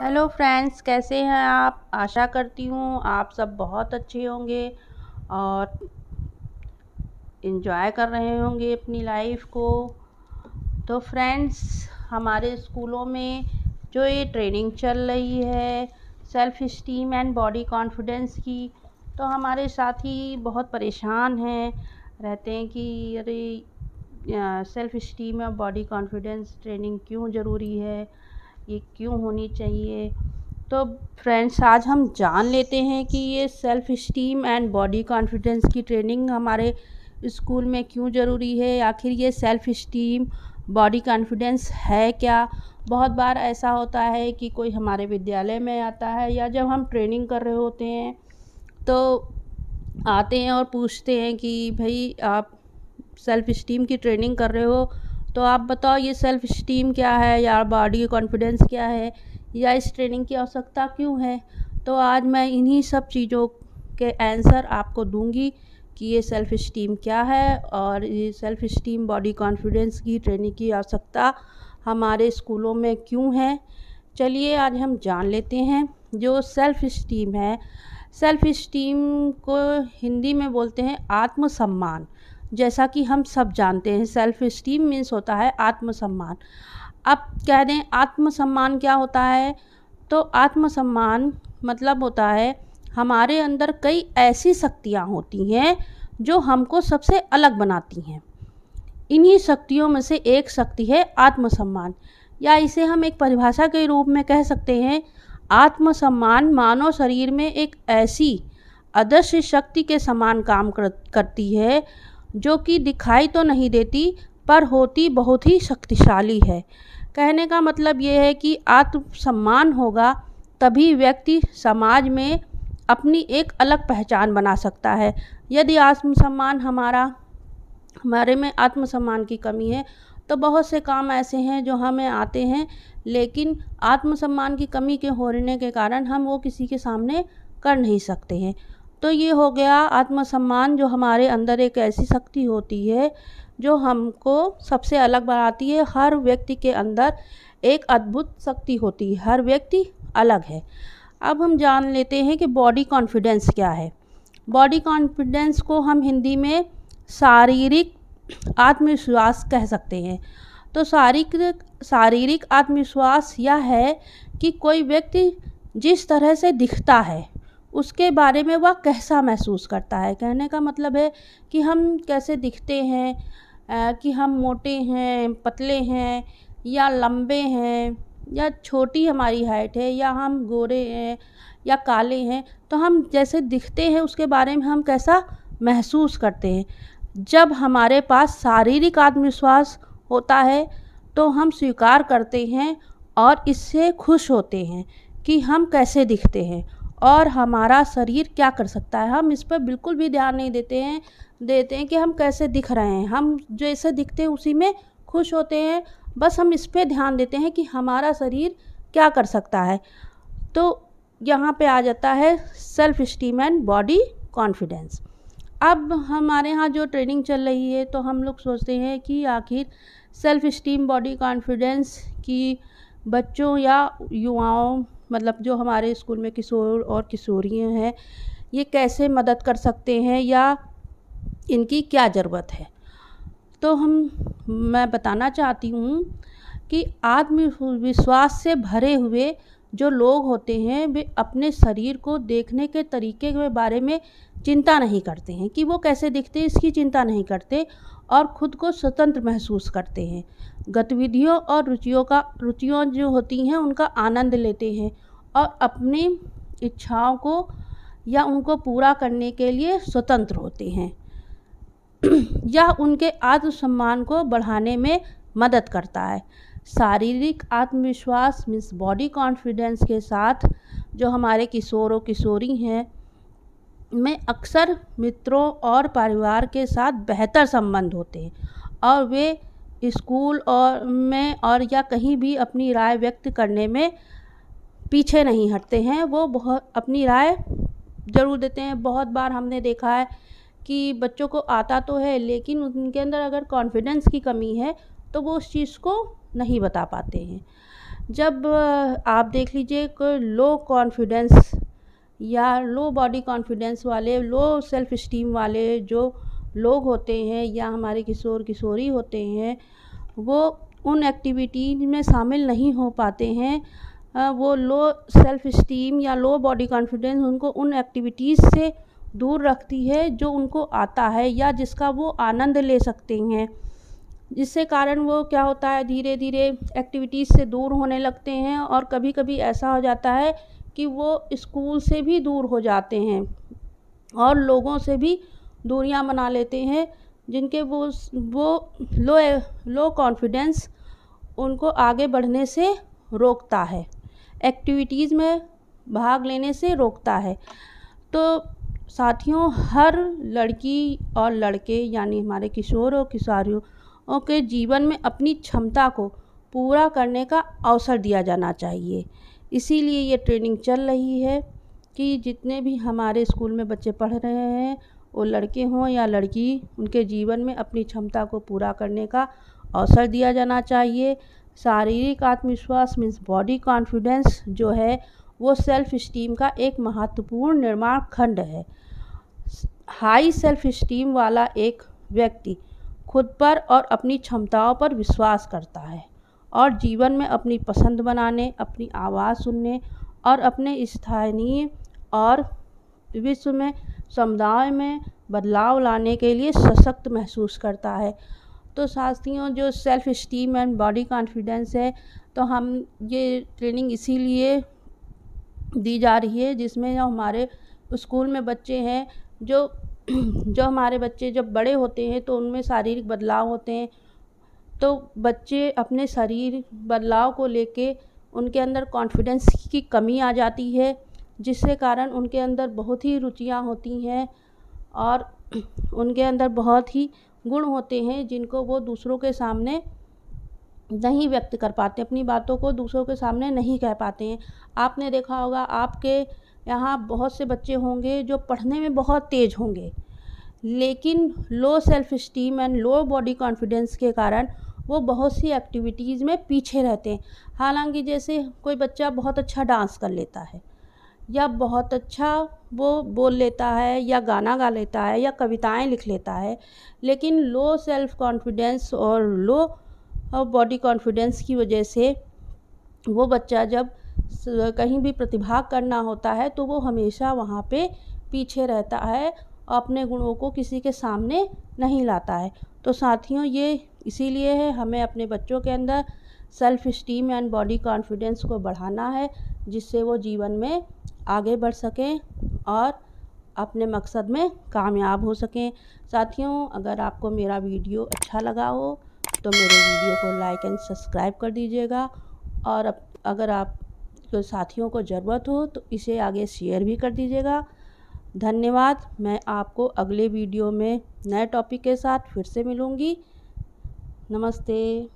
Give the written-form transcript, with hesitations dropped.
Hello friends, कैसे हैं आप। आशा करती हूँ आप सब बहुत अच्छे होंगे और इन्जॉय कर रहे होंगे अपनी लाइफ को। तो फ्रेंड्स, हमारे स्कूलों में जो ये ट्रेनिंग चल रही है self esteem and body confidence की, तो हमारे साथी बहुत परेशान हैं, रहते हैं कि अरे सेल्फ़ इस्टीम और बॉडी कॉन्फिडेंस ट्रेनिंग क्यों ज़रूरी है, ये क्यों होनी चाहिए। तो फ्रेंड्स, आज हम जान लेते हैं कि ये self esteem and body confidence की ट्रेनिंग हमारे स्कूल में क्यों ज़रूरी है। आखिर ये सेल्फ़ इस्टीम बॉडी कॉन्फिडेंस है क्या। बहुत बार ऐसा होता है कि कोई हमारे विद्यालय में आता है या जब हम ट्रेनिंग कर रहे होते हैं तो आते हैं और पूछते हैं कि भाई आप सेल्फ़ इस्टीम की ट्रेनिंग कर रहे हो, तो आप बताओ ये सेल्फ़ इस्टीम क्या है या बॉडी कॉन्फिडेंस क्या है या इस ट्रेनिंग की आवश्यकता क्यों है। तो आज मैं इन्हीं सब चीज़ों के आंसर आपको दूंगी कि ये सेल्फ़ इस्टीम क्या है और ये सेल्फ़ इस्टीम बॉडी कॉन्फिडेंस की ट्रेनिंग की आवश्यकता हमारे स्कूलों में क्यों है। चलिए आज हम जान लेते हैं। जो सेल्फ़ इस्टीम है, सेल्फ़ इस्टीम को हिंदी में बोलते हैं आत्मसम्मान। जैसा कि हम सब जानते हैं सेल्फ़ इस्टीम मीन्स होता है आत्मसम्मान। अब कह दें आत्मसम्मान क्या होता है, तो आत्मसम्मान मतलब होता है हमारे अंदर कई ऐसी शक्तियाँ होती हैं जो हमको सबसे अलग बनाती हैं। इन्हीं शक्तियों में से एक शक्ति है आत्मसम्मान, या इसे हम एक परिभाषा के रूप में कह सकते हैं आत्मसम्मान मानव शरीर में एक ऐसी अदृश्य शक्ति के समान काम करती है जो कि दिखाई तो नहीं देती पर होती बहुत ही शक्तिशाली है। कहने का मतलब ये है कि आत्मसम्मान होगा तभी व्यक्ति समाज में अपनी एक अलग पहचान बना सकता है। यदि आत्मसम्मान हमारे में आत्मसम्मान की कमी है तो बहुत से काम ऐसे हैं जो हमें आते हैं, लेकिन आत्मसम्मान की कमी के होने के कारण हम वो किसी के सामने कर नहीं सकते हैं। तो ये हो गया आत्मसम्मान, जो हमारे अंदर एक ऐसी शक्ति होती है जो हमको सबसे अलग बनाती है। हर व्यक्ति के अंदर एक अद्भुत शक्ति होती है, हर व्यक्ति अलग है। अब हम जान लेते हैं कि बॉडी कॉन्फिडेंस क्या है। बॉडी कॉन्फिडेंस को हम हिंदी में शारीरिक आत्मविश्वास कह सकते हैं। तो शारीरिक आत्मविश्वास यह है कि कोई व्यक्ति जिस तरह से दिखता है उसके बारे में वह कैसा महसूस करता है। कहने का मतलब है कि हम कैसे दिखते हैं, कि हम मोटे हैं, पतले हैं या लंबे हैं या छोटी हमारी हाइट है या हम गोरे हैं या काले हैं, तो हम जैसे दिखते हैं उसके बारे में हम कैसा महसूस करते हैं। जब हमारे पास शारीरिक आत्मविश्वास होता है तो हम स्वीकार करते हैं और इससे खुश होते हैं कि हम कैसे दिखते हैं और हमारा शरीर क्या कर सकता है। हम इस पर बिल्कुल भी ध्यान नहीं देते हैं कि हम कैसे दिख रहे हैं। हम जैसे दिखते हैं उसी में खुश होते हैं, बस हम इस पे ध्यान देते हैं कि हमारा शरीर क्या कर सकता है। तो यहाँ पे आ जाता है self esteem and body confidence. अब हमारे यहाँ जो ट्रेनिंग चल रही है तो हम लोग सोचते हैं कि आखिर सेल्फ इस्टीम बॉडी कॉन्फिडेंस की बच्चों या युवाओं, मतलब जो हमारे स्कूल में किशोर और किशोरियाँ हैं, ये कैसे मदद कर सकते हैं या इनकी क्या ज़रूरत है। तो मैं बताना चाहती हूँ कि आत्मविश्वास से भरे हुए जो लोग होते हैं वे अपने शरीर को देखने के तरीके के बारे में चिंता नहीं करते हैं कि वो कैसे दिखते हैं, इसकी चिंता नहीं करते और ख़ुद को स्वतंत्र महसूस करते हैं। गतिविधियों और रुचियों जो होती हैं उनका आनंद लेते हैं और अपनी इच्छाओं को या उनको पूरा करने के लिए स्वतंत्र होते हैं। यह उनके आत्मसम्मान को बढ़ाने में मदद करता है। शारीरिक आत्मविश्वास मीन्स बॉडी कॉन्फिडेंस के साथ जो हमारे किशोर और किशोरी हैं में अक्सर मित्रों और परिवार के साथ बेहतर संबंध होते हैं और वे स्कूल और या कहीं भी अपनी राय व्यक्त करने में पीछे नहीं हटते हैं। वो बहुत अपनी राय ज़रूर देते हैं। बहुत बार हमने देखा है कि बच्चों को आता तो है लेकिन उनके अंदर अगर कॉन्फिडेंस की कमी है तो वो उस चीज़ को नहीं बता पाते हैं। जब आप देख लीजिए कि लो कॉन्फिडेंस या लो बॉडी कॉन्फिडेंस वाले, लो सेल्फ इस्टीम वाले जो लोग होते हैं या हमारे किशोर किशोरी होते हैं, वो उन एक्टिविटीज़ में शामिल नहीं हो पाते हैं। वो लो सेल्फ इस्टीम या लो बॉडी कॉन्फिडेंस उनको उन एक्टिविटीज़ से दूर रखती है जो उनको आता है या जिसका वो आनंद ले सकते हैं, जिससे कारण वो क्या होता है, धीरे धीरे एक्टिविटीज़ से दूर होने लगते हैं और कभी कभी ऐसा हो जाता है कि वो स्कूल से भी दूर हो जाते हैं और लोगों से भी दूरियां बना लेते हैं, जिनके वो लो कॉन्फिडेंस उनको आगे बढ़ने से रोकता है, एक्टिविटीज़ में भाग लेने से रोकता है। तो साथियों, हर लड़की और लड़के यानी हमारे किशोर और किशोरियों के जीवन में अपनी क्षमता को पूरा करने का अवसर दिया जाना चाहिए। इसीलिए ये ट्रेनिंग चल रही है कि जितने भी हमारे स्कूल में बच्चे पढ़ रहे हैं, वो लड़के हों या लड़की, उनके जीवन में अपनी क्षमता को पूरा करने का अवसर दिया जाना चाहिए। शारीरिक आत्मविश्वास मीन्स बॉडी कॉन्फिडेंस जो है वो सेल्फ इस्टीम का एक महत्वपूर्ण निर्माण खंड है। हाई सेल्फ इस्टीम वाला एक व्यक्ति खुद पर और अपनी क्षमताओं पर विश्वास करता है और जीवन में अपनी पसंद बनाने, अपनी आवाज़ सुनने और अपने स्थानीय और विश्व में समुदाय में बदलाव लाने के लिए सशक्त महसूस करता है। तो साथियों, जो self esteem and body confidence है, तो हम ये ट्रेनिंग इसीलिए दी जा रही है जिसमें जो हमारे स्कूल में बच्चे हैं, जो हमारे बच्चे जब बड़े होते हैं तो उनमें शारीरिक बदलाव होते हैं, तो बच्चे अपने शरीर बदलाव को लेके उनके अंदर कॉन्फिडेंस की कमी आ जाती है, जिससे कारण उनके अंदर बहुत ही रुचियाँ होती हैं और उनके अंदर बहुत ही गुण होते हैं जिनको वो दूसरों के सामने नहीं व्यक्त कर पाते, अपनी बातों को दूसरों के सामने नहीं कह पाते हैं। आपने देखा होगा, आपके यहाँ बहुत से बच्चे होंगे जो पढ़ने में बहुत तेज़ होंगे, लेकिन low self esteem and low body confidence के कारण वो बहुत सी एक्टिविटीज़ में पीछे रहते हैं। हालांकि जैसे कोई बच्चा बहुत अच्छा डांस कर लेता है या बहुत अच्छा वो बोल लेता है या गाना गा लेता है या कविताएं लिख लेता है, लेकिन लो सेल्फ कॉन्फिडेंस और लो बॉडी कॉन्फिडेंस की वजह से वो बच्चा जब कहीं भी प्रतिभाग करना होता है तो वो हमेशा वहाँ पे पीछे रहता है और अपने गुणों को किसी के सामने नहीं लाता है। तो साथियों, ये इसीलिए है हमें अपने बच्चों के अंदर self esteem and body confidence को बढ़ाना है, जिससे वो जीवन में आगे बढ़ सकें और अपने मकसद में कामयाब हो सकें। साथियों, अगर आपको मेरा वीडियो अच्छा लगा हो तो मेरे वीडियो को लाइक एंड सब्सक्राइब कर दीजिएगा और अगर आप साथियों को ज़रूरत हो तो इसे आगे शेयर भी कर दीजिएगा। धन्यवाद। मैं आपको अगले वीडियो में नए टॉपिक के साथ फिर से मिलूँगी। नमस्ते।